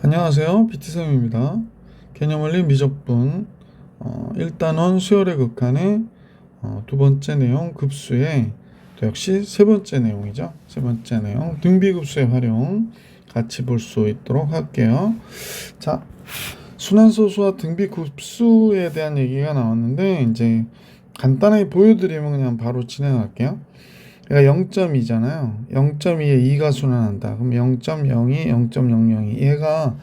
안녕하세요. PT쌤입니다. 개념원리 미적분 1단원 수열의 극한의 두 번째 내용 급수의 또 역시 세 번째 내용이죠. 세 번째 내용 등비급수의 활용 같이 볼 수 있도록 할게요. 자, 순환소수와 등비급수에 대한 얘기가 나왔는데 이제 간단하게 보여드리면 그냥 바로 진행할게요. 그러니까 0.2잖아요. 0.2에 2가 순환한다. 그럼 0.02, 0.002. 얘가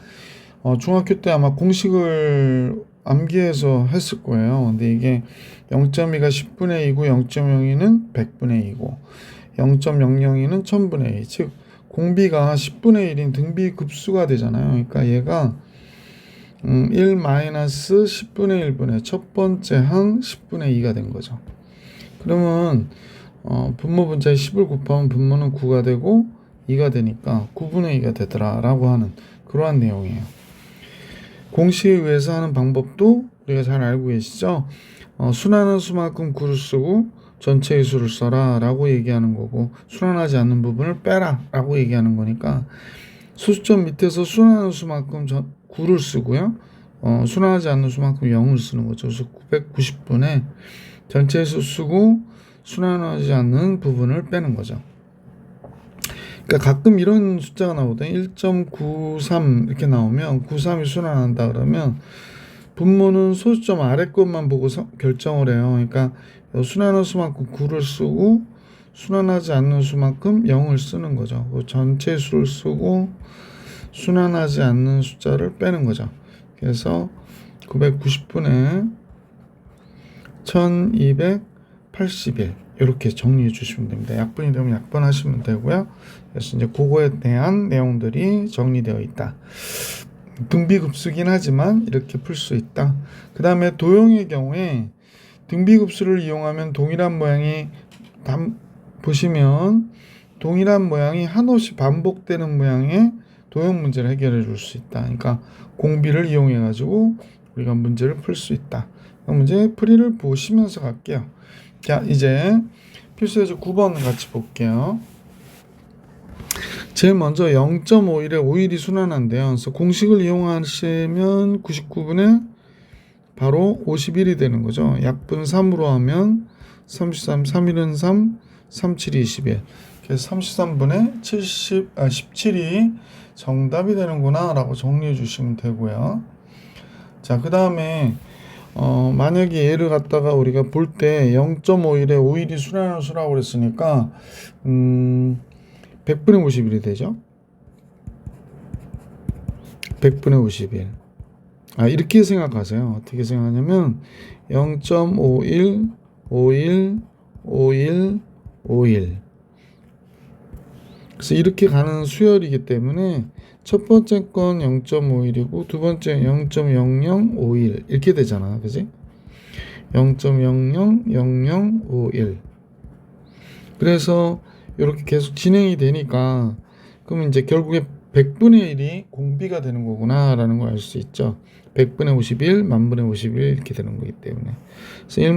중학교 때 아마 공식을 암기해서 했을 거예요. 근데 이게 0.2가 10분의 2고 0.02는 100분의 2고 0.002는 1000분의 2. 즉 공비가 10분의 1인 등비급수가 되잖아요. 그러니까 얘가 1-10분의 1분의 첫 번째 항 10분의 2가 된 거죠. 그러면 분모 분자에 10을 곱하면 분모는 9가 되고 2가 되니까 9분의 2가 되더라 라고 하는 그러한 내용이에요. 공식에 의해서 하는 방법도 우리가 잘 알고 계시죠? 순환한 수만큼 9를 쓰고 전체의 수를 써라 라고 얘기하는 거고, 순환하지 않는 부분을 빼라 라고 얘기하는 거니까 소수점 밑에서 순환하는 수만큼 9를 쓰고요, 순환하지 않는 수만큼 0을 쓰는 거죠. 그래서 990분의 전체의 수 쓰고 순환하지 않는 부분을 빼는 거죠. 그러니까 가끔 이런 숫자가 나오거든요. 1.93 이렇게 나오면 93이 순환한다 그러면 분모는 소수점 아래 것만 보고 결정을 해요. 그러니까 순환한 수만큼 9를 쓰고 순환하지 않는 수만큼 0을 쓰는 거죠. 전체 수를 쓰고 순환하지 않는 숫자를 빼는 거죠. 그래서 990분의 1281 이렇게 정리해 주시면 됩니다. 약분이 되면 약분하시면 되고요. 그래서 이제 그거에 대한 내용들이 정리되어 있다. 등비급수긴 하지만 이렇게 풀 수 있다. 그 다음에 도형의 경우에 등비급수를 이용하면 동일한 모양이 보시면 동일한 모양이 한없이 반복되는 모양의 도형 문제를 해결해 줄 수 있다. 그러니까 공비를 이용해 가지고 우리가 문제를 풀 수 있다. 문제 풀이를 보시면서 갈게요. 자, 이제 필수에서 9번 같이 볼게요. 제일 먼저 0.51에 5일이 순환한대요. 그래서 공식을 이용하시면 99분의 바로 51이 되는 거죠. 약분 3으로 하면 33, 3일은 3, 37이 21. 그래서 33분의 17이 정답이 되는구나 라고 정리해 주시면 되고요. 자, 그 다음에 만약에 얘를 갖다가 우리가 볼 때 0.51에 5일이 순환하는 수라고 그랬으니까 100분의 51이 되죠. 100분의 51. 이렇게 생각하세요. 어떻게 생각하냐면 0.51, 51, 51, 51. 그래서 이렇게 가는 수열이기 때문에 첫 번째 건 0.51이고 두 번째 0.0051 이렇게 되잖아. 그지? 0.000051. 그래서 이렇게 계속 진행이 되니까 그러면 이제 결국에 100분의 1이 공비가 되는 거구나 라는 걸 알 수 있죠. 100분의 51, 만분의 51 이렇게 되는 거기 때문에. 그래서 1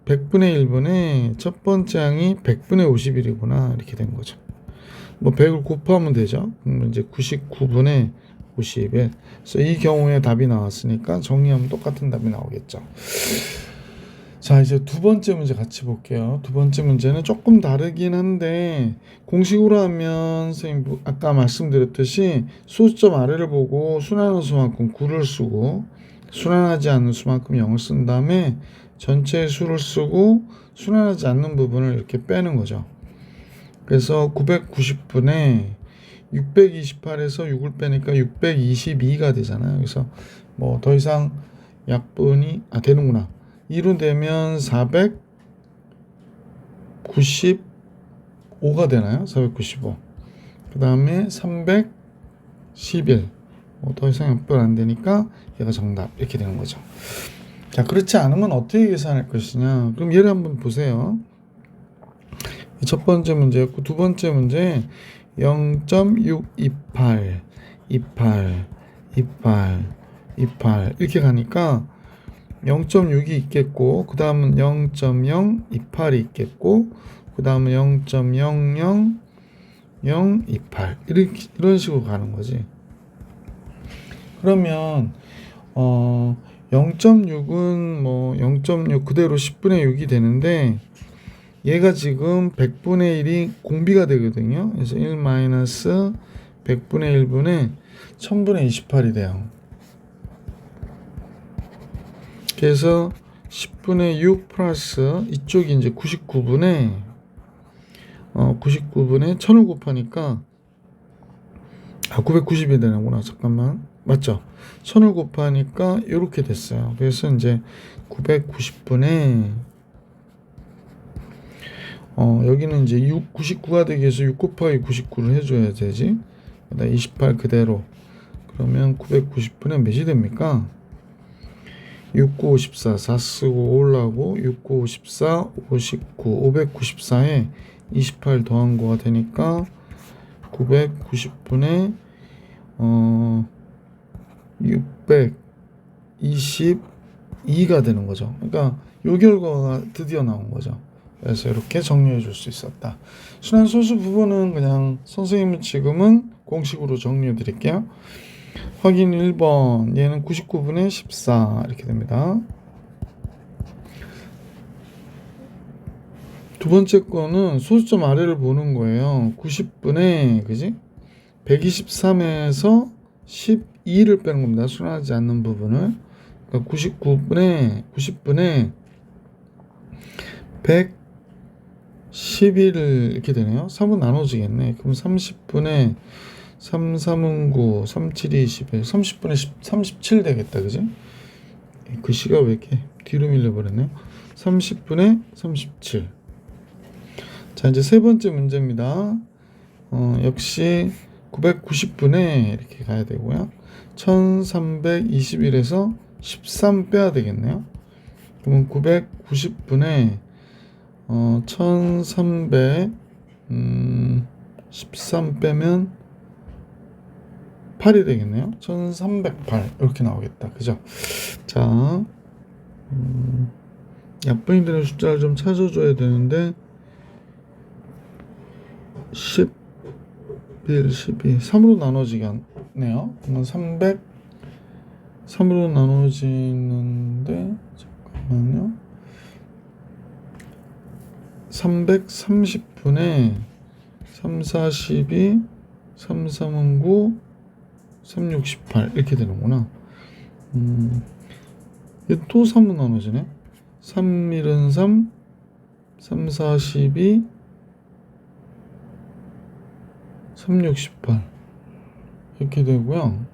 100분의 1분의 첫 번째 항이 100분의 51이구나 이렇게 된 거죠. 뭐 100을 곱하면 되죠. 그러면 이제 99분의 51. 그래서 이 경우에 답이 나왔으니까 정리하면 똑같은 답이 나오겠죠. 자, 이제 두 번째 문제 같이 볼게요. 두 번째 문제는 조금 다르긴 한데 공식으로 하면 선생님 아까 말씀드렸듯이 소수점 아래를 보고 순환한 수만큼 9를 쓰고 순환하지 않는 수만큼 0을 쓴 다음에 전체의 수를 쓰고 순환하지 않는 부분을 이렇게 빼는 거죠. 그래서 990분에 628에서 6을 빼니까 622가 되잖아요. 그래서 뭐 더 이상 약분이 되는구나. 2로 되면 495가 되나요? 495. 그 다음에 311. 더 이상 약분 안 되니까 얘가 정답 이렇게 되는 거죠. 자, 그렇지 않으면 어떻게 계산할 것이냐? 그럼 얘를 한번 보세요. 첫 번째 문제였고 두 번째 문제 0.628, 28, 28, 28 이렇게 가니까 0.6이 있겠고 그 다음은 0.028이 있겠고 그 다음에 0.00028 이런 식으로 가는 거지. 그러면 0.6은 뭐 0.6 그대로 10분의 6이 되는데 얘가 지금 100분의 1이 공비가 되거든요. 그래서 1 마이너스 100분의 1분의 1000분의 28이 돼요. 그래서 10분의 6 플러스 이쪽이 이제 99분의 1000을 곱하니까 990이 되는구나. 잠깐만. 맞죠? 1000을 곱하니까 이렇게 됐어요. 그래서 이제 990분의 여기는 이제 99가 되기 위해서 6 곱하기 99를 해줘야 되지. 그다음 28 그대로. 그러면 990분의 몇이 됩니까? 6, 9, 54, 4 쓰고 올라고 6, 9, 54, 59, 594에 28 더한 거가 되니까 990분의 622가 되는 거죠. 그러니까 요 결과가 드디어 나온 거죠. 그래서 이렇게 정리해 줄 수 있었다. 순환소수 부분은 그냥 선생님은 지금은 공식으로 정리해 드릴게요. 확인 1번 얘는 99분의 14 이렇게 됩니다. 두 번째 거는 소수점 아래를 보는 거예요. 90분의 그지? 123에서 12를 빼는 겁니다. 순환하지 않는 부분을. 그러니까 90분의 111 이렇게 되네요. 3은 나눠지겠네. 그럼 30분의 3, 3은 9, 3, 7이 21, 30분의 37 되겠다. 그지? 글씨가 왜 이렇게 뒤로 밀려버렸네요. 30분의 37. 자, 이제 세 번째 문제입니다. 역시 990분의 이렇게 가야 되고요. 1321에서 13 빼야 되겠네요. 그러면 990분의 1313 빼면 8이 되겠네요. 1308 이렇게 나오겠다. 그죠? 자, 약분이 숫자를 좀 찾아줘야 되는데 11, 12 3으로 나눠지겠네요. 그러면 3으로 나눠지는데 잠깐만요. 330분의 3, 4, 12 3, 3은 9 3, 6, 18 이렇게 되는구나. 또 3으로 나눠지네. 3, 1은 3 3, 4, 12 3, 6, 18 이렇게 되고요.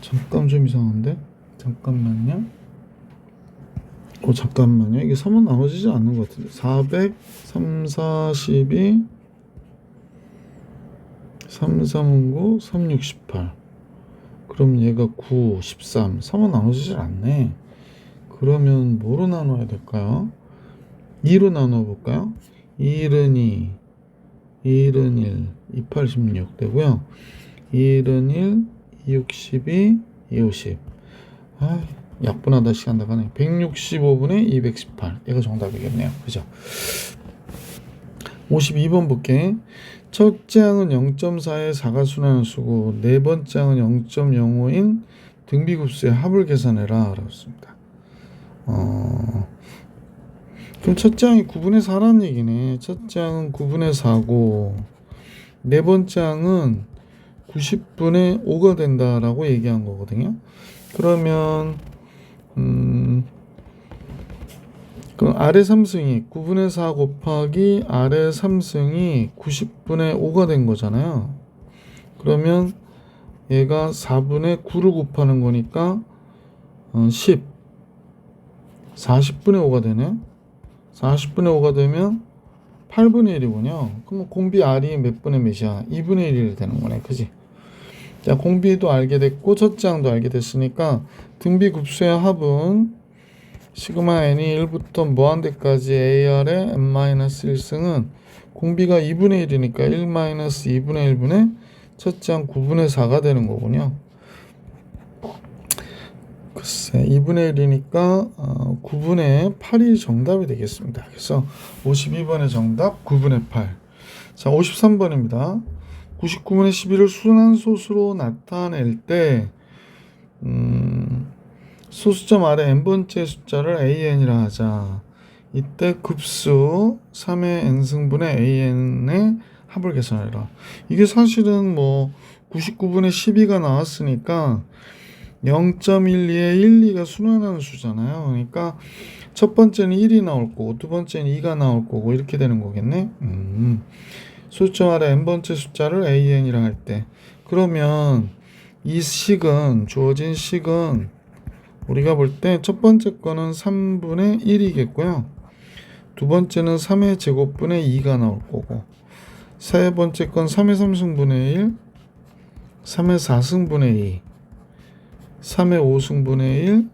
잠깐 좀 이상한데? 잠깐만요. 잠깐만요. 이게 3은 나눠지지 않는 것 같은데. 400, 3, 4, 12 3, 3은 9 3, 6, 18 그럼 얘가 9, 13 3은 나눠지지 않네. 그러면 뭐로 나눠야 될까요? 2로 나눠 볼까요? 1은 2 1은 1 2, 8, 16 되고요. 1은 1 2, 6, 12 2, 50 약분하다 시간 다 가네. 165분의 218 얘가 정답이겠네요. 그죠? 52번 볼게. 첫째 항은 0.4의 사가순환을 쓰고 네 번째 항은 0.05인 등비급수의 합을 계산해라 라고 했습니다. 그럼 첫째 항이 9분의 4라는 얘기네. 첫째 항은 9분의 4고 네 번째 항은 90분의 5가 된다라고 얘기한 거거든요. 그러면 그럼 아래 3승이 9분의 4 곱하기 아래 3승이 90분의 5가 된 거잖아요. 그러면 얘가 4분의 9를 곱하는 거니까 10 40분의 5가 되네. 40분의 5가 되면 8분의 1이군요. 그럼 공비 R이 몇 분의 몇이야? 2분의 1이 되는 거네. 그지? 자, 공비도 알게 됐고 첫째 항도 알게 됐으니까 등비급수의 합은 시그마 n이 1부터 무한대까지 AR의 n-1승은 공비가 2분의 1이니까 1-2분의 1분의 첫째 항 9분의 4가 되는 거군요. 그 글쎄 2분의 1이니까 9분의 8이 정답이 되겠습니다. 그래서 52번의 정답 9분의 8. 자, 53번입니다. 99분의 11을 순환소수로 나타낼 때 소수점 아래 n번째 숫자를 an이라 하자. 이때 급수 3의 n승분의 an의 합을 계산해라. 이게 사실은 뭐 99분의 12가 나왔으니까 0.12에 1, 2가 순환하는 수잖아요. 그러니까 첫 번째는 1이 나올 거고 두 번째는 2가 나올 거고 이렇게 되는 거겠네. 소수점 아래 n번째 숫자를 an이라 할 때 그러면 이 식은 주어진 식은 우리가 볼 때 첫 번째 거는 3분의 1이겠고요. 두 번째는 3의 제곱분의 2가 나올 거고 세 번째 건 3의 3승분의 1, 3의 4승분의 2, 3의 5승분의 1,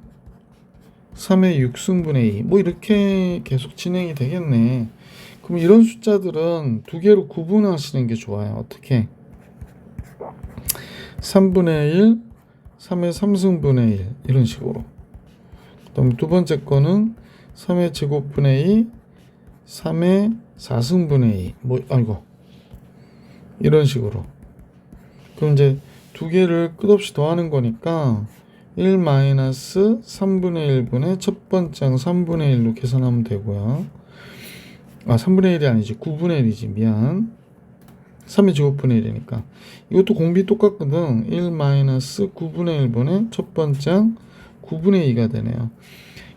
3의 6승분의 2. 뭐 이렇게 계속 진행이 되겠네. 그럼 이런 숫자들은 두 개로 구분하시는 게 좋아요. 어떻게? 3분의 1, 3의 3승분의 1 이런 식으로. 그 다음에 두 번째 거는 3의 제곱분의 2, 3의 4승분의 2. 뭐 아이고 이런 식으로. 그럼 이제 두 개를 끝없이 더하는 거니까 1-3분의 1분의 첫 번째 항 3분의 1로 계산하면 되고요. 3분의 1이 아니지 9분의 1이지 미안. 3의 제곱분의 1이니까 이것도 공비 똑같거든. 1-9분의 1분의 첫 번째 항 9분의 2가 되네요.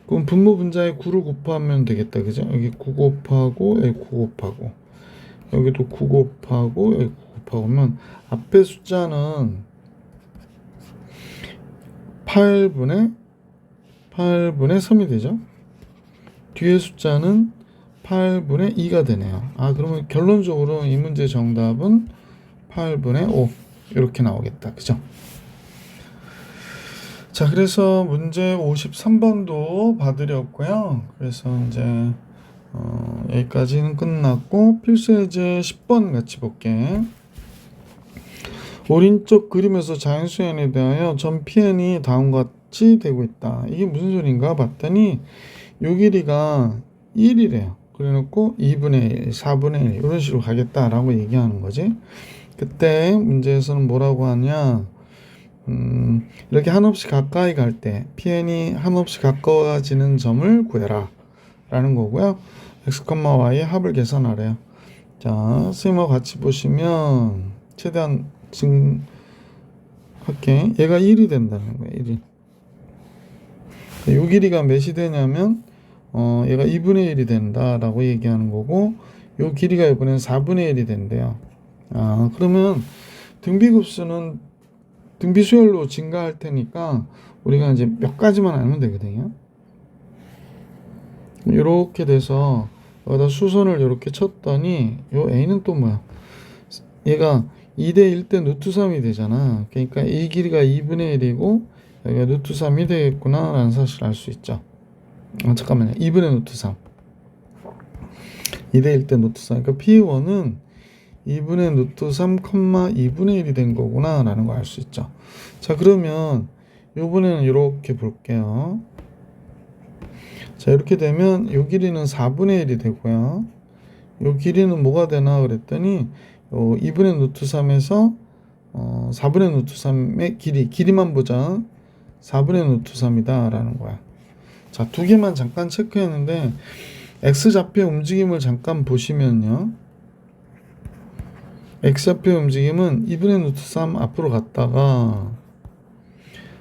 그럼 분모 분자에 9를 곱하면 되겠다. 그죠? 여기 9 곱하고 여기 9 곱하고 여기도 9 곱하고 여기 9 곱하고 하면 앞에 숫자는 8분의 3이 되죠. 뒤에 숫자는 8분의 2가 되네요. 그러면 결론적으로 이 문제 정답은 8분의 5 이렇게 나오겠다. 그죠? 자, 그래서 문제 53번도 봐드렸고요. 그래서 이제 여기까지는 끝났고 필수예제 10번 같이 볼게. 오른쪽 그림에서 자연수연에 대하여 점 PN이 다음과 같이 되고 있다. 이게 무슨 소린가 봤더니 요 길이가 1이래요. 그래놓고 2분의 1, 4분의 1 이런 식으로 가겠다라고 얘기하는 거지. 그때 문제에서는 뭐라고 하냐, 이렇게 한없이 가까이 갈 때 PN이 한없이 가까워지는 점을 구해라 라는 거고요. x, y의 합을 계산하래요. 자, 선생님하고 같이 보시면 최대한 할게. 얘가 1이 된다는 거예요. 1이. 요 길이가 몇이 되냐면 얘가 2분의 1이 된다라고 얘기하는 거고 요 길이가 이번엔 4분의 1이 된대요. 그러면 등비급수는 등비수열로 증가할 테니까 우리가 이제 몇 가지만 알면 되거든요. 이렇게 돼서 여기다 수선을 이렇게 쳤더니 요 a는 또 뭐야? 얘가 2대 1대 루트 3이 되잖아. 그러니까 이 길이가 2분의 1이고 여기가 루트 3이 되겠구나 라는 사실을 알 수 있죠. 잠깐만요. 2분의 루트 3 2대 1대 루트 3 그러니까 P1은 2분의 루트 3, 2분의 1이 된 거구나 라는 걸 알 수 있죠. 자, 그러면 요번에는 이렇게 볼게요. 자, 이렇게 되면 요 길이는 4분의 1이 되고요. 요 길이는 뭐가 되나 그랬더니 2분의 루트 3에서 4분의 루트 3의 길이만 보자. 4분의 루트 3이다 라는 거야. 자, 두 개만 잠깐 체크했는데 x좌표의 움직임을 잠깐 보시면요. x좌표의 움직임은 2분의 루트 3 앞으로 갔다가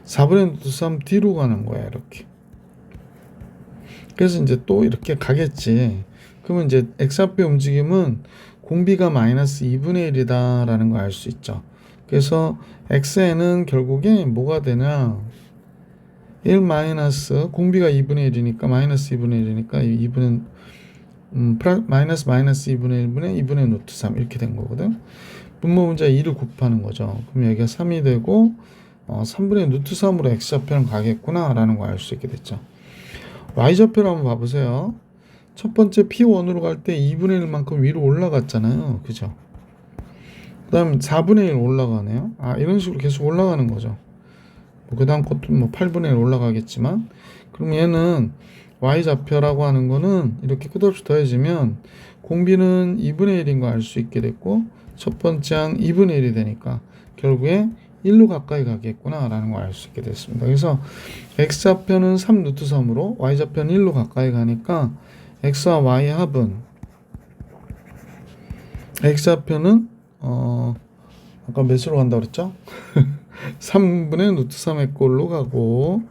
4분의 루트 3 뒤로 가는 거야. 이렇게. 그래서 이제 또 이렇게 가겠지. 그러면 이제 x좌표의 움직임은 공비가 마이너스 2분의 1이다 라는 걸 알 수 있죠. 그래서 x에는 결국에 뭐가 되냐, 1 마이너스 공비가 2분의 1이니까 마이너스 2분의 1이니까 2분의 마이너스 2분의 1분의 2분의 루트 3 이렇게 된 거거든. 분모 분자에 2를 곱하는 거죠. 그럼 여기가 3이 되고 3분의 루트 3으로 x좌표는 가겠구나 라는 걸 알 수 있게 됐죠. y좌표를 한번 봐보세요. 첫 번째 P1으로 갈 때 2분의 1만큼 위로 올라갔잖아요. 그죠? 그 다음 4분의 1 올라가네요. 이런 식으로 계속 올라가는 거죠. 그 다음 것도 뭐 8분의 1 올라가겠지만, 그럼 얘는 y좌표라고 하는 거는 이렇게 끝없이 더해지면 공비는 2분의 1인 거 알 수 있게 됐고, 첫 번째 항 2분의 1이 되니까 결국에 1로 가까이 가겠구나 라는 걸 알 수 있게 됐습니다. 그래서 x좌표는 3루트 3으로 y좌표는 1로 가까이 가니까 x와 y 합은, x좌표는 아까 몇으로 간다고 그랬죠? 3분의 루트 3의 꼴로 가고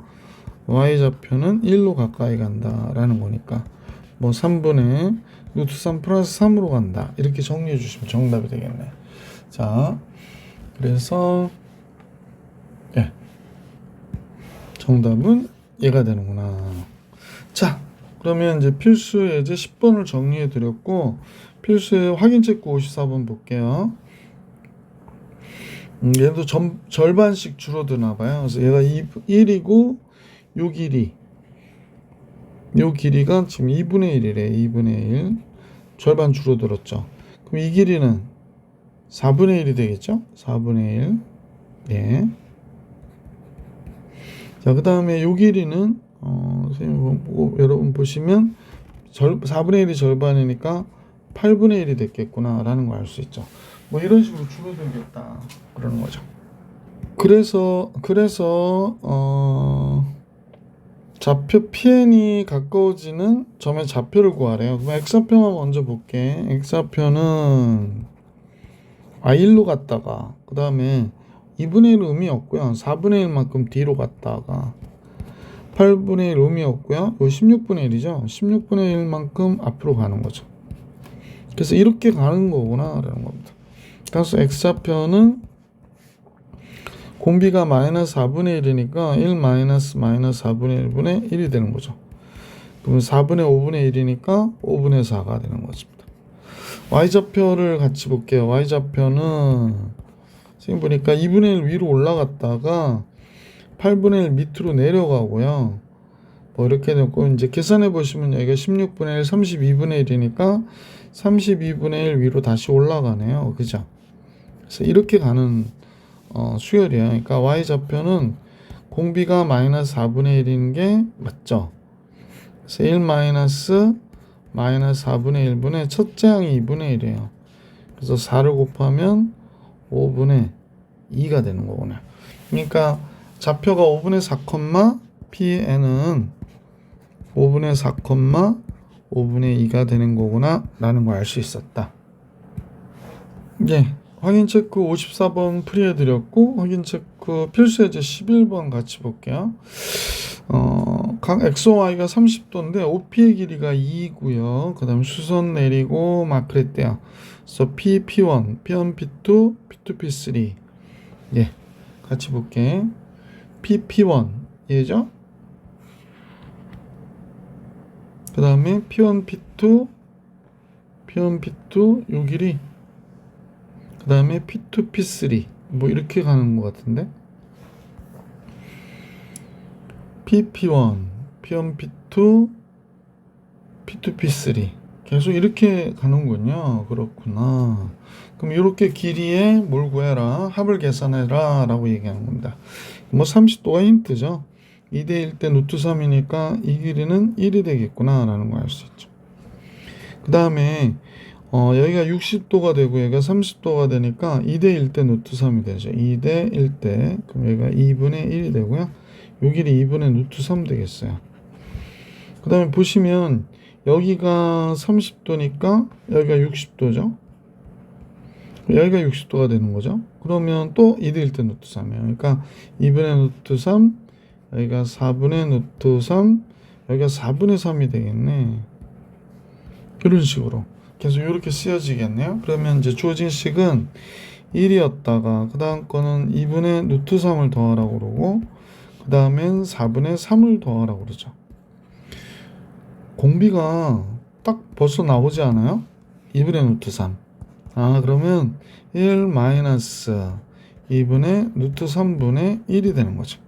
y좌표는 1로 가까이 간다라는 거니까 뭐 3분의 루트 3 플러스 3으로 간다, 이렇게 정리해 주시면 정답이 되겠네. 자, 그래서 예, 정답은 얘가 되는구나. 자, 그러면 이제 필수 예제 10번을 정리해 드렸고, 필수의 확인 체크 54번 볼게요. 얘도 절반씩 줄어드나 봐요. 그래서 얘가 1이고 요 길이가 지금 2분의 1이래. 2분의 1. 절반 줄어들었죠. 그럼 이 길이는 4분의 1이 되겠죠? 4분의 1. 예. 자, 그 다음에 요 길이는 선생님 보고 여러분 보시면 4분의 1이 절반이니까 8분의 1이 됐겠구나 라는 걸 알 수 있죠. 뭐 이런 식으로 줄어들겠다 그러는 거죠. 그래서 좌표 PN이 가까워지는 점의 좌표를 구하래요. 그럼 x좌표만 먼저 볼게. x좌표는 y1로 갔다가 그 다음에 2분의 1 의미 없고요. 4분의 1만큼 뒤로 갔다가 8분의 1 의미 없고요. 요 16분의 1이죠. 16분의 1만큼 앞으로 가는 거죠. 그래서 이렇게 가는 거구나 라는 겁니다. 그래서 x좌표는 공비가 마이너스 4분의 1이니까 1 마이너스 4분의 1분의 1이 되는 거죠. 그러면 4분의 5분의 1이니까 5분의 4가 되는 것입니다. y좌표를 같이 볼게요. y좌표는 지금 보니까 2분의 1 위로 올라갔다가 8분의 1 밑으로 내려가고요. 뭐 이렇게 되고, 이제 계산해 보시면 여기가 16분의 1, 32분의 1이니까 32분의 1 위로 다시 올라가네요. 그죠? 그래서 이렇게 가는 수열이에요. 그러니까 y좌표는 공비가 마이너스 4분의 1인 게 맞죠? 그래서 1 마이너스 4분의 1분의 첫째 항이 2분의 1이에요. 그래서 4를 곱하면 5분의 2가 되는 거구나. 그러니까 좌표가 5분의 4, PN은 5분의 4, 5분의 2가 되는 거구나 라는 걸 알 수 있었다. 예, 확인 체크 54번 풀이해 드렸고, 확인 체크 필수 예제 11번 같이 볼게요. 각 XOY가 30도인데 OP의 길이가 2고요. 그 다음 수선 내리고 막 그랬대요. 그래서 P1, P1, P2, P2, P3. 예, 같이 볼게. P1 얘죠. 그 다음에 P1, P2, 요 길이. 그 다음에 P2, P3. 뭐 이렇게 가는 것 같은데. P1, P1, P2, P2, P3. 계속 이렇게 가는군요. 그렇구나. 그럼 이렇게 길이에 뭘 구해라? 합을 계산해라 라고 얘기하는 겁니다. 뭐 30도가 힌트죠. 2대 1 대 루트 3이니까 이 길이는 1이 되겠구나 라는 걸 알 수 있죠. 그 다음에 여기가 60도가 되고 여기가 30도가 되니까 2대 1 대 루트 3이 되죠. 2대 1 대, 그럼 여기가 2분의 1이 되고요. 요 길이 2분의 루트 3 되겠어요. 그 다음에 보시면 여기가 30도니까 여기가 60도죠. 여기가 60도가 되는 거죠. 그러면 또 2대 1 대 루트 3이에요. 그러니까 2분의 루트 3, 여기가 4분의 루트 3, 여기가 4분의 3이 되겠네. 이런 식으로 계속 이렇게 쓰여지겠네요. 그러면 이제 주어진 식은 1이었다가 그 다음 거는 2분의 루트 3을 더하라고 그러고, 그 다음엔 4분의 3을 더하라고 그러죠. 공비가 딱 벌써 나오지 않아요? 2분의 루트 3. 그러면 1 마이너스 2분의 루트 3분의 1이 되는 거죠.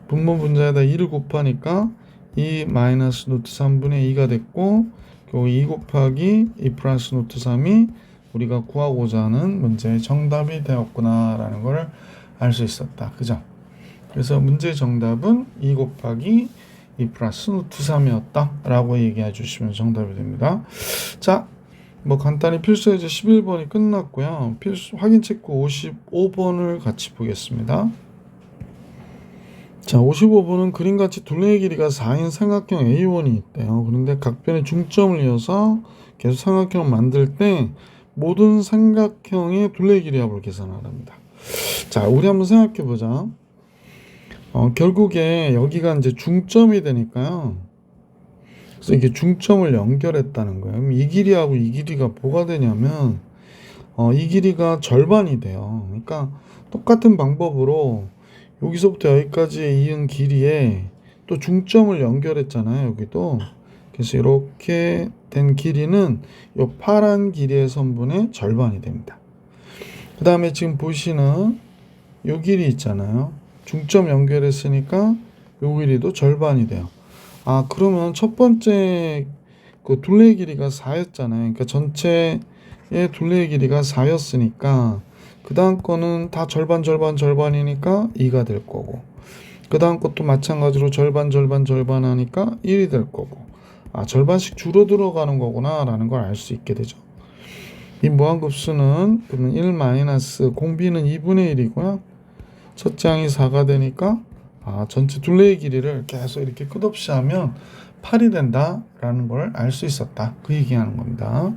분모 분자에다 2를 곱하니까 2 마이너스 루트 3분의 2가 됐고, 결국 2 곱하기 2 플러스 루트 3이 우리가 구하고자 하는 문제의 정답이 되었구나 라는 걸 알 수 있었다. 그죠? 그래서 문제 정답은 2 곱하기 2 플러스 루트 3이었다 라고 얘기해 주시면 정답이 됩니다. 자, 뭐 간단히 필수예제 11번이 끝났고요. 필수 확인 체크 55번을 같이 보겠습니다. 자, 55번은 그림같이 둘레의 길이가 4인 삼각형 A1이 있대요. 그런데 각 변의 중점을 이어서 계속 삼각형을 만들 때 모든 삼각형의 둘레의 길이 합을 계산하랍니다. 자, 우리 한번 생각해 보자. 결국에 여기가 이제 중점이 되니까요. 그래서 이게 중점을 연결했다는 거예요. 그럼 이 길이하고 이 길이가 뭐가 되냐면, 이 길이가 절반이 돼요. 그러니까 똑같은 방법으로 여기서부터 여기까지 이은 길이에 또 중점을 연결했잖아요. 여기도. 그래서 이렇게 된 길이는 이 파란 길이의 선분의 절반이 됩니다. 그 다음에 지금 보시는 이 길이 있잖아요. 중점 연결했으니까 이 길이도 절반이 돼요. 아, 그러면 첫 번째 그 둘레의 길이가 4였잖아요. 그러니까 전체의 둘레의 길이가 4였으니까 그 다음 거는 다 절반이니까 2가 될 거고, 그 다음 것도 마찬가지로 절반 하니까 1이 될 거고, 아, 절반씩 줄어들어 가는 거구나 라는 걸 알 수 있게 되죠. 이 무한급수는 그러면 1 마이너스 공비는 2분의 1이고요. 첫째 항이 4가 되니까 전체 둘레의 길이를 계속 이렇게 끝없이 하면 8이 된다라는 걸 알 수 있었다. 그 얘기하는 겁니다.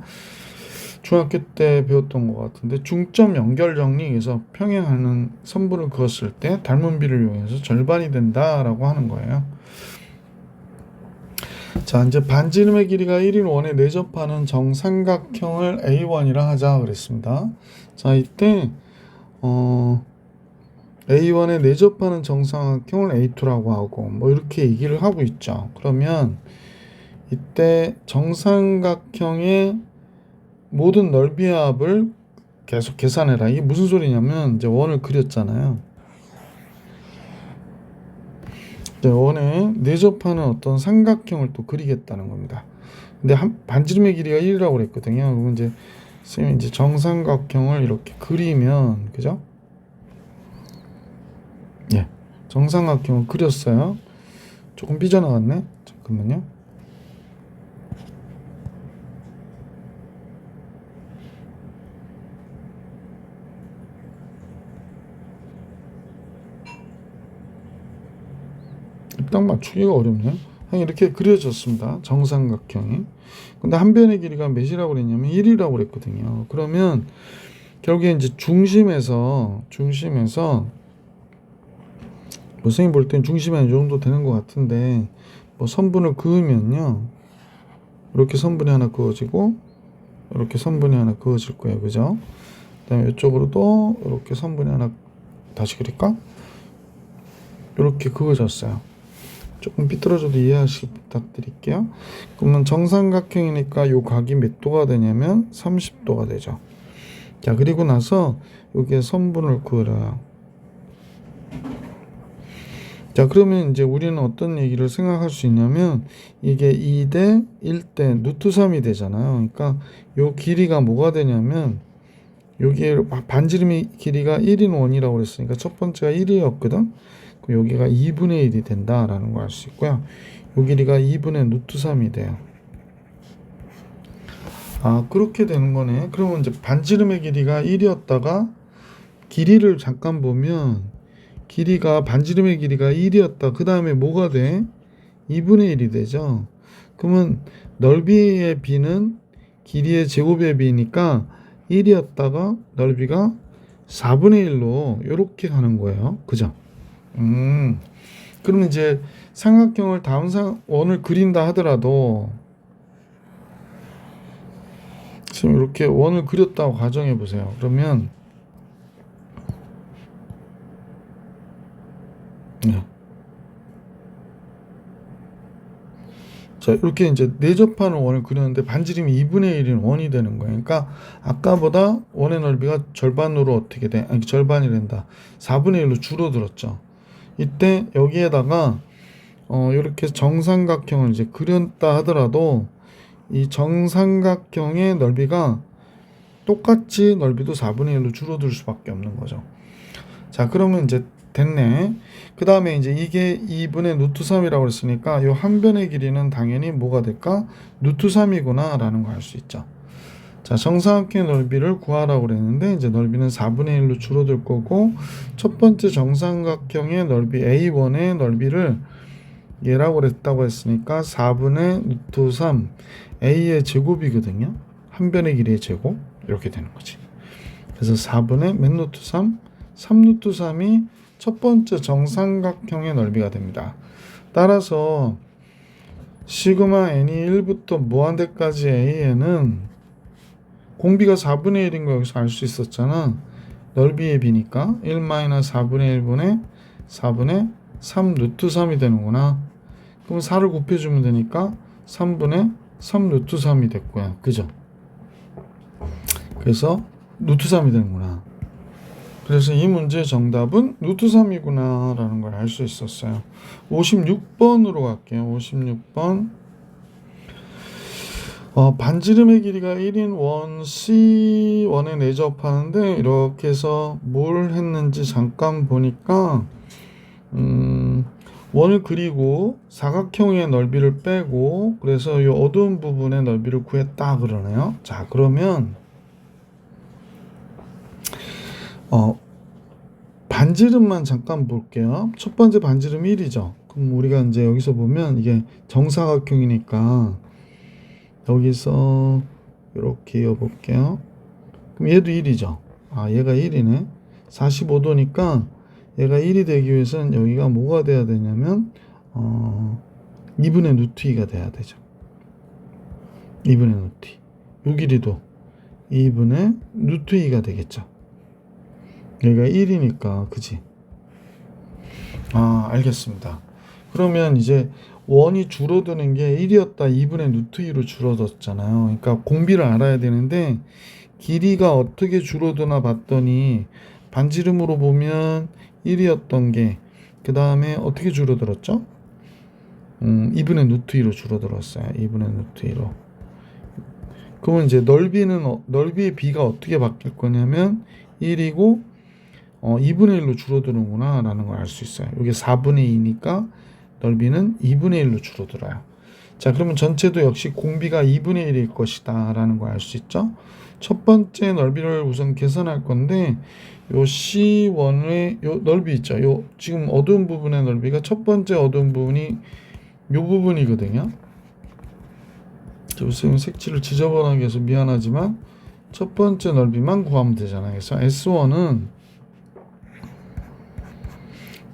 중학교 때 배웠던 것 같은데 중점 연결 정리에서 평행하는 선분을 그었을 때 닮은 비를 이용해서 절반이 된다라고 하는 거예요. 자, 이제 반지름의 길이가 1인 원에 내접하는 정삼각형을 A1이라 하자 그랬습니다. 자, 이때 A1에 내접하는 정삼각형을 A2라고 하고 뭐 이렇게 얘기를 하고 있죠. 그러면 이때 정삼각형의 모든 넓이의 합을 계속 계산해라. 이게 무슨 소리냐면 이제 원을 그렸잖아요. 이제 원에 내접하는 어떤 삼각형을 또 그리겠다는 겁니다. 근데 반지름의 길이가 1이라고 그랬거든요. 그럼 이제 선생님이 이제 정삼각형을 이렇게 그리면, 그죠? 예, 정삼각형을 그렸어요. 조금 삐져나갔네. 잠깐만요. 딱 맞추기가 어렵네요. 이렇게 그려졌습니다. 정삼각형이. 근데 한 변의 길이가 몇이라고 그랬냐면 1이라고 그랬거든요. 그러면 결국에 이제 중심에서 뭐 선생님 볼 땐 중심에 이 정도 되는 것 같은데, 뭐 선분을 그으면요, 이렇게 선분이 하나 그어지고 이렇게 선분이 하나 그어질 거예요. 그죠? 그 다음에 이쪽으로도 이렇게 선분이 하나, 다시 그릴까? 이렇게 그어졌어요. 조금 삐뚤어져도 이해하시기 부탁드릴게요. 그러면 정삼각형이니까 요 각이 몇 도가 되냐면 30도가 되죠. 자, 그리고 나서 여기에 선분을 그어요. 자, 그러면 이제 우리는 어떤 얘기를 생각할 수 있냐면 이게 2대 1대 루트 3이 되잖아요. 그러니까 요 길이가 뭐가 되냐면 여기에 반지름의 길이가 1인 원이라고 그랬으니까 첫 번째가 1이었거든. 그럼 여기가 2분의 1이 된다라는 걸 알 수 있고요. 요 길이가 2분의 루트 3이 돼요. 아, 그렇게 되는 거네. 그러면 이제 반지름의 길이가 1이었다가 길이를 잠깐 보면 길이가 반지름의 길이가 1이었다. 그 다음에 뭐가 돼? 2분의 1이 되죠. 그러면 넓이의 b는 길이의 제곱의 b니까 1이었다가 넓이가 4분의 1로 이렇게 가는 거예요. 그죠? 그러면 이제 삼각형을 다음 원을 그린다 하더라도 지금 이렇게 원을 그렸다고 가정해 보세요. 그러면 네. 자, 이렇게 이제 내접하는 원을 그렸는데 반지름이 2분의 1인 원이 되는 거예요. 그러니까 아까보다 원의 넓이가 절반으로 어떻게 돼? 아니, 절반이 된다. 4분의 1로 줄어들었죠. 이때 여기에다가 이렇게 정삼각형을 이제 그렸다 하더라도 이 정삼각형의 넓이가 똑같이 넓이도 4분의 1로 줄어들 수밖에 없는 거죠. 자, 그러면 이제 됐네. 그 다음에 이제 이게 2분의 루트 3이라고 그랬으니까 이 한 변의 길이는 당연히 뭐가 될까? 루트 3이구나 라는 걸 알 수 있죠. 자, 정사각형의 넓이를 구하라고 그랬는데 이제 넓이는 4분의 1로 줄어들 거고, 첫 번째 정삼각형의 넓이 A1의 넓이를 얘라고 그랬다고 했으니까 4분의 루트 3 A의 제곱이거든요. 한 변의 길이의 제곱 이렇게 되는 거지. 그래서 4분의 맨 루트 3 3루트 3이 첫 번째 정삼각형의 넓이가 됩니다. 따라서 시그마 n이 1부터 무한대까지 A에는 공비가 4분의 1인 거 여기서 알 수 있었잖아. 넓이의 비니까 1-4분의 1분의 4분의 3 루트 3이 되는구나. 그럼 4를 곱해주면 되니까 3분의 3 루트 3이 됐고요. 그죠? 그래서 루트 3이 되는구나. 그래서 이 문제의 정답은 루트 3이구나 라는 걸 알 수 있었어요. 56번으로 갈게요. 56번. 반지름의 길이가 1인 원 C1에 내접하는데 이렇게 해서 뭘 했는지 잠깐 보니까 원을 그리고 사각형의 넓이를 빼고 그래서 이 어두운 부분의 넓이를 구했다 그러네요. 자, 그러면 반지름만 잠깐 볼게요. 첫 번째 반지름 1이죠. 그럼 우리가 이제 여기서 보면 이게 정사각형이니까 여기서 이렇게 이어볼게요. 그럼 얘도 1이죠. 아, 얘가 1이네. 45도니까 얘가 1이 되기 위해서는 여기가 뭐가 돼야 되냐면 2분의 루트 2가 돼야 되죠. 2분의 루트 2. 요 길이도 2분의 루트 2가 되겠죠. 여기가 1이니까 그지? 아, 알겠습니다. 그러면 이제 원이 줄어드는 게 1이었다 2분의 루트 2로 줄어들었잖아요. 그러니까 공비를 알아야 되는데 길이가 어떻게 줄어드나 봤더니 반지름으로 보면 1이었던 게 그 다음에 어떻게 줄어들었죠? 2분의 루트 2로 줄어들었어요. 2분의 루트 2로. 그러면 이제 넓이의 비가 어떻게 바뀔 거냐면 1이고 2분의 1로 줄어드는구나 라는 걸 알 수 있어요. 이게 4분의 2니까 넓이는 2분의 1로 줄어들어요. 자, 그러면 전체도 역시 공비가 2분의 1일 것이다 라는 걸 알 수 있죠. 첫 번째 넓이를 우선 계산할 건데 요 C1의 요 넓이 있죠. 요 지금 어두운 부분의 넓이가 첫 번째 어두운 부분이 요 부분이거든요. 선생님 색칠을 지저분하게 해서 미안하지만 첫 번째 넓이만 구하면 되잖아요. 그래서 S1은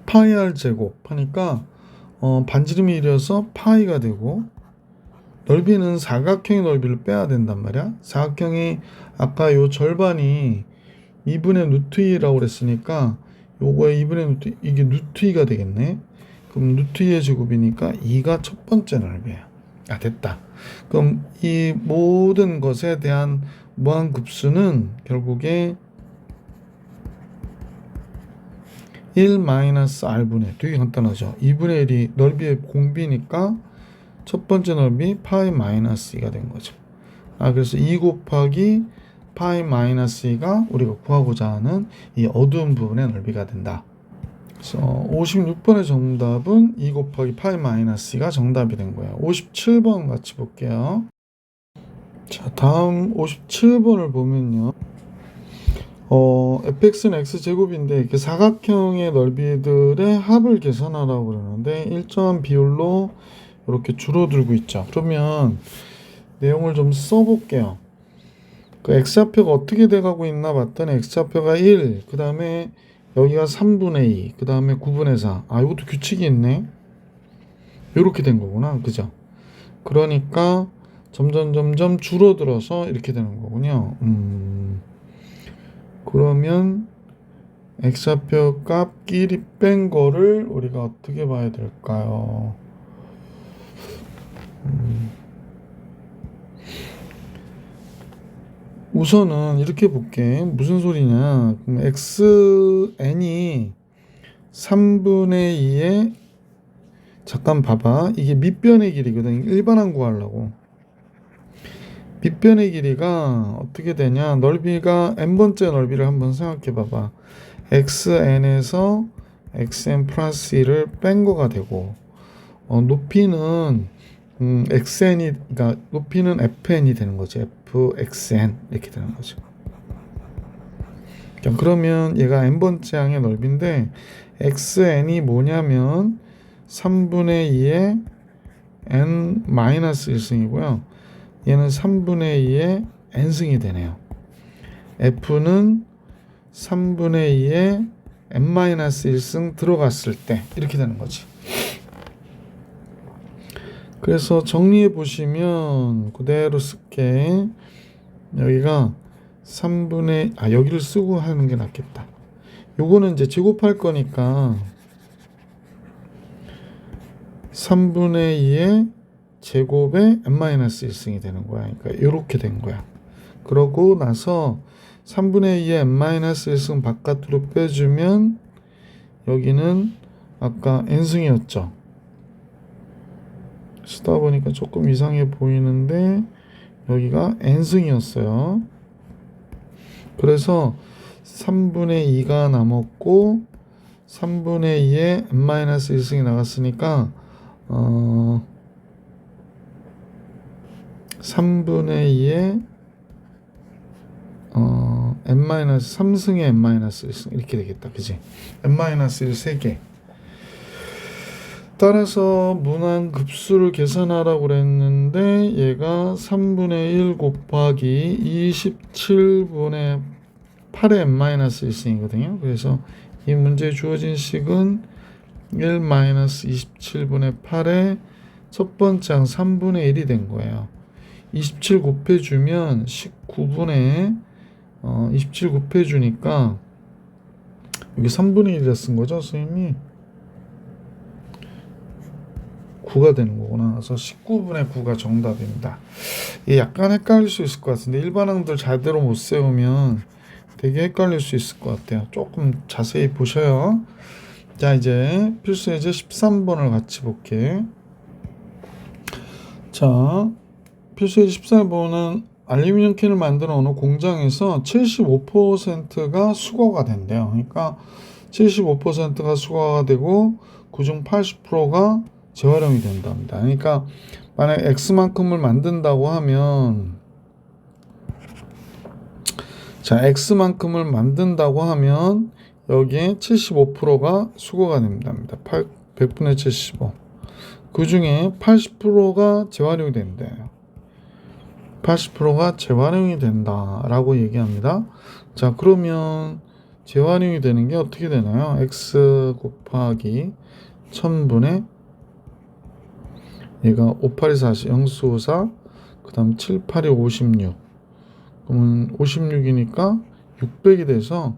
파이 r 제곱 하니까 반지름이 1이어서 파이가 되고 넓이는 사각형의 넓이를 빼야 된단 말이야. 사각형이 아까 요 절반이 2분의 루트 2라고 그랬으니까 요거에 2분의 루트 이게 루트 2가 되겠네. 그럼 루트 2의 제곱이니까 2가 첫 번째 넓이에요. 아, 됐다. 그럼 이 모든 것에 대한 무한급수는 결국에 1-r분의 되게 간단하죠. 2분의 1이 넓이의 공비니까 첫 번째 넓이 파이 마이너스 2가 된 거죠. 아, 그래서 2 곱하기 파이 마이너스 2가 우리가 구하고자 하는 이 어두운 부분의 넓이가 된다. 그래서 56번의 정답은 2 곱하기 파이 마이너스 2가 정답이 된 거예요. 57번 같이 볼게요. 자, 다음 57번을 보면요. fx는 x제곱인데 이렇게 사각형의 넓이들의 합을 계산하라고 그러는데 일정한 비율로 이렇게 줄어들고 있죠. 그러면 내용을 좀 써볼게요. 그 x좌표가 어떻게 돼가고 있나 봤더니 x좌표가 1, 그 다음에 여기가 3분의 2, 그 다음에 9분의 4. 아, 이것도 규칙이 있네. 이렇게 된 거구나. 그죠? 그러니까 점점 줄어들어서 이렇게 되는 거군요. 그러면 x좌표 값 끼리 뺀 거를 우리가 어떻게 봐야 될까요? 우선은 이렇게 볼게. 무슨 소리냐? 그럼 xn이 3분의 2에 잠깐 봐봐. 이게 밑변의 길이거든. 일반항 구하려고. 밑변의 길이가 어떻게 되냐? 넓이가 n번째 넓이를 한번 생각해 봐봐. xn에서 xn 플러스 1을 뺀 거가 되고, 높이는 xn이, 그러니까 높이는 fn이 되는 거죠. fxn 이렇게 되는 거죠. 자, 그러면 얘가 n번째 항의 넓이인데 xn이 뭐냐면 3분의 2의 n-1승이고요. 얘는 3분의 2의 n승이 되네요. f는 3분의 2의 n-1승 들어갔을 때 이렇게 되는 거지. 그래서 정리해 보시면 그대로 쓸게. 여기가 3분의 여기를 쓰고 하는 게 낫겠다. 요거는 이제 제곱할 거니까 3분의 2의 제곱의 n-1승이 되는 거야. 그러니까 이렇게 된 거야. 그러고 나서 3분의 2의 n-1승 바깥으로 빼주면 여기는 아까 n승이었죠. 쓰다 보니까 조금 이상해 보이는데 여기가 n승이었어요. 그래서 3분의 2가 남았고 3분의 2에 n-1승이 나갔으니까 3분의 2에 n-3승의 n-1승 이렇게 되겠다. 그지? n-1 3개. 따라서 문항급수를 계산하라고 그랬는데 얘가 3분의 1 곱하기 27분의 8의 n-1승이거든요. 그래서 이 문제에 주어진 식은 1-27분의 8의 첫 번째 항 3분의 1이 된 거예요. 27 곱해주면 19분의 27 곱해주니까 여기 3분의 1이라 쓴 거죠, 선생님이? 9가 되는 거구나. 그래서 19분의 9가 정답입니다. 이게 약간 헷갈릴 수 있을 것 같은데 일반항들 제대로 못 세우면 되게 헷갈릴 수 있을 것 같아요. 조금 자세히 보셔요. 자, 이제 필수 예제 13번을 같이 볼게. 자, 필수 예제 13번은 알루미늄 캔을 만드는 어느 공장에서 75%가 수거가 된대요. 그러니까 75%가 수거가 되고 그중 80%가 재활용이 된답니다. 그러니까 만약 X만큼을 만든다고 하면 X만큼을 만든다고 하면 여기에 75%가 수거가 됩니다. 100분의 75. 그 중에 80%가 재활용이 된대요. 80%가 재활용이 된다라고 얘기합니다. 자, 그러면 재활용이 되는 게 어떻게 되나요? X 곱하기 1000분의 얘가 58이 40, 영수 54, 그 다음 7, 8이 56. 그러면 56이니까 600이 돼서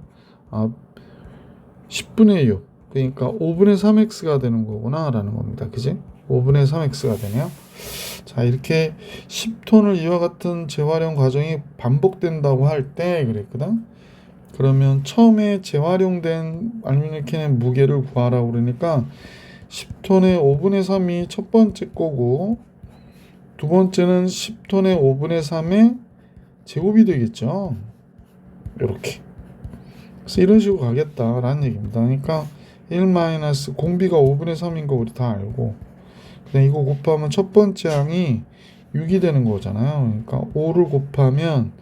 10분의 6. 그러니까 5분의 3x가 되는 거구나 라는 겁니다. 그지? 5분의 3x가 되네요. 자, 이렇게 10톤을 이와 같은 재활용 과정이 반복된다고 할 때 그랬거든. 그러면 처음에 재활용된 알루미늄 캔의 무게를 구하라고 그러니까 10톤의 5분의 3이 첫 번째 거고 두 번째는 10톤의 5분의 3의 제곱이 되겠죠. 이렇게. 그래서 이런 식으로 가겠다라는 얘기입니다. 그러니까 1 마이너스 공비가 5분의 3인 거 우리 다 알고 그냥 이거 곱하면 첫 번째 항이 6이 되는 거잖아요. 그러니까 5를 곱하면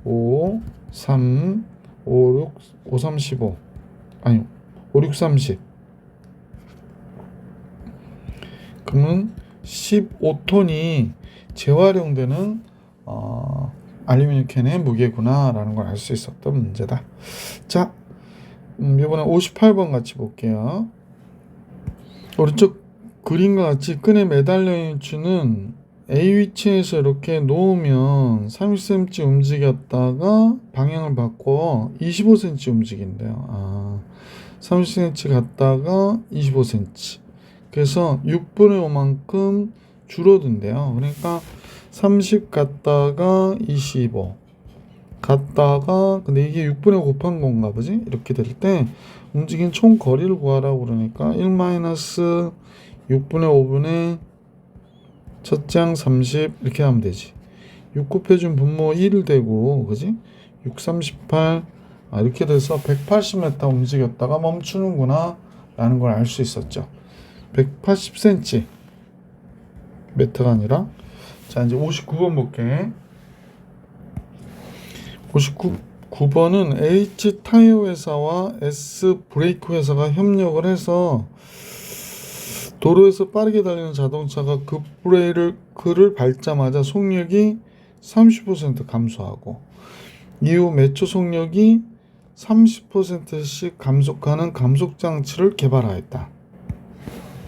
5, 3, 5, 15 아니 5, 6, 30 그러면 15톤이 재활용되는 알루미늄 캔의 무게구나 라는 걸 알 수 있었던 문제다. 자, 이번에 58번 같이 볼게요. 오른쪽 그림과 같이 끈에 매달려 있는 추는 A 위치에서 이렇게 놓으면 30cm 움직였다가 방향을 바꿔 25cm 움직인대요. 30cm 갔다가 25cm. 그래서 6분의 5만큼 줄어든대요. 그러니까 30 갔다가 25 갔다가 근데 이게 6분의 5 곱한 건가 보지? 이렇게 될 때 움직인 총 거리를 구하라고 그러니까 1 마이너스 6분의 5분의 첫째 항 30 이렇게 하면 되지. 6 곱해준 분모 1 되고 그지? 6, 38 이렇게 돼서 180m 움직였다가 멈추는구나 라는 걸 알 수 있었죠. 180cm 가 아니라. 자, 이제 59번 볼게. 59번은 H 타이어 회사와 S 브레이크 회사가 협력을 해서 도로에서 빠르게 달리는 자동차가 급브레이크를 밟자마자 속력이 30% 감소하고 이후 몇 초 속력이 30%씩 감속하는 감속 장치를 개발하였다.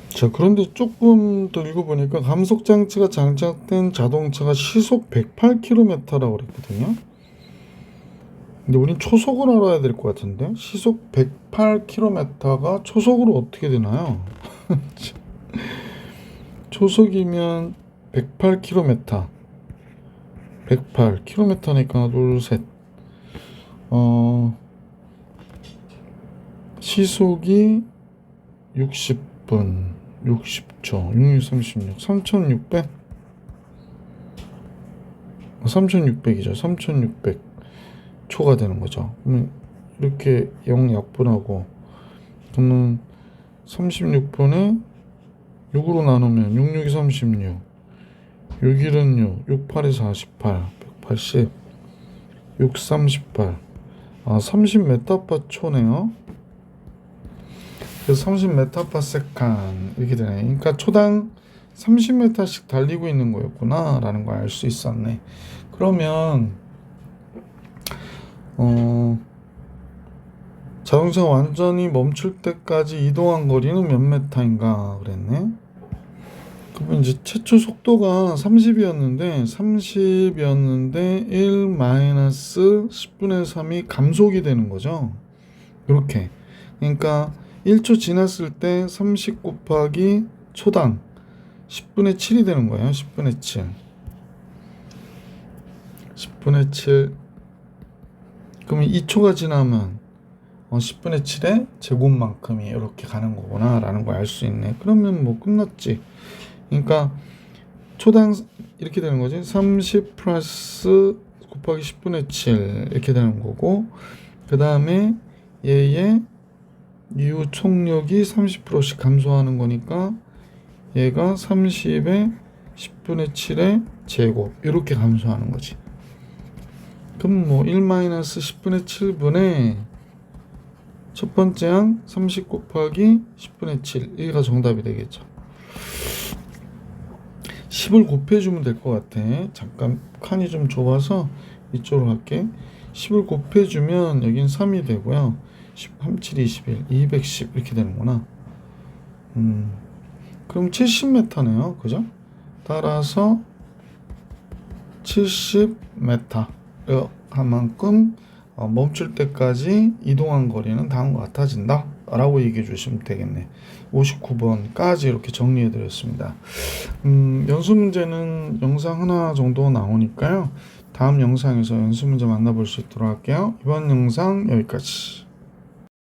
자, 그런데 조금 더 읽어보니까 감속 장치가 장착된 자동차가 시속 108km라고 그랬거든요. 근데 우린 초속을 알아야 될 것 같은데 시속 108km가 초속으로 어떻게 되나요? 초속이면 108km 108km니까 하나 둘셋 시속이 60분 60초 6636 3600 3600이죠. 3600 초가 되는 거죠. 그러면 이렇게 0 약분하고 그러면 36분에 6으로 나누면 66이 36 6일은 6 68이 48 180 6 38 30m/s 초네요. 그래서 30m/s 이렇게 되네. 그러니까 초당 30m씩 달리고 있는 거였구나 라는 걸 알 수 있었네. 그러면 자동차가 완전히 멈출 때까지 이동한 거리는 몇 m인가 그랬네. 그러면 이제 최초 속도가 30이었는데 1-10분의 3이 감속이 되는 거죠. 이렇게. 그러니까 1초 지났을 때 30 곱하기 초당 10분의 7이 되는 거예요. 10분의 7. 10분의 7. 그러면 2초가 지나면 10분의 7의 제곱만큼이 이렇게 가는 거구나 라는 걸 알 수 있네. 그러면 뭐 끝났지. 그러니까 초당 이렇게 되는 거지. 30 플러스 곱하기 10분의 7 이렇게 되는 거고, 그 다음에 얘의 이후 총력이 30%씩 감소하는 거니까 얘가 30의 10분의 7의 제곱 이렇게 감소하는 거지. 그럼 뭐 1-10분의 7분의 첫 번째 항 30 곱하기 10분의 7 이게 정답이 되겠죠. 10을 곱해주면 될 것 같아. 잠깐 칸이 좀 좁아서 이쪽으로 갈게. 10을 곱해주면 여긴 3이 되고요. 10, 37, 21, 210 이렇게 되는구나. 그럼 70m네요. 그죠? 따라서 70m 한 만큼 멈출 때까지 이동한 거리는 다음과 같아진다 라고 얘기해 주시면 되겠네. 59번까지 이렇게 정리해 드렸습니다. 연수 문제는 영상 하나 정도 나오니까요. 다음 영상에서 연수 문제 만나볼 수 있도록 할게요. 이번 영상 여기까지.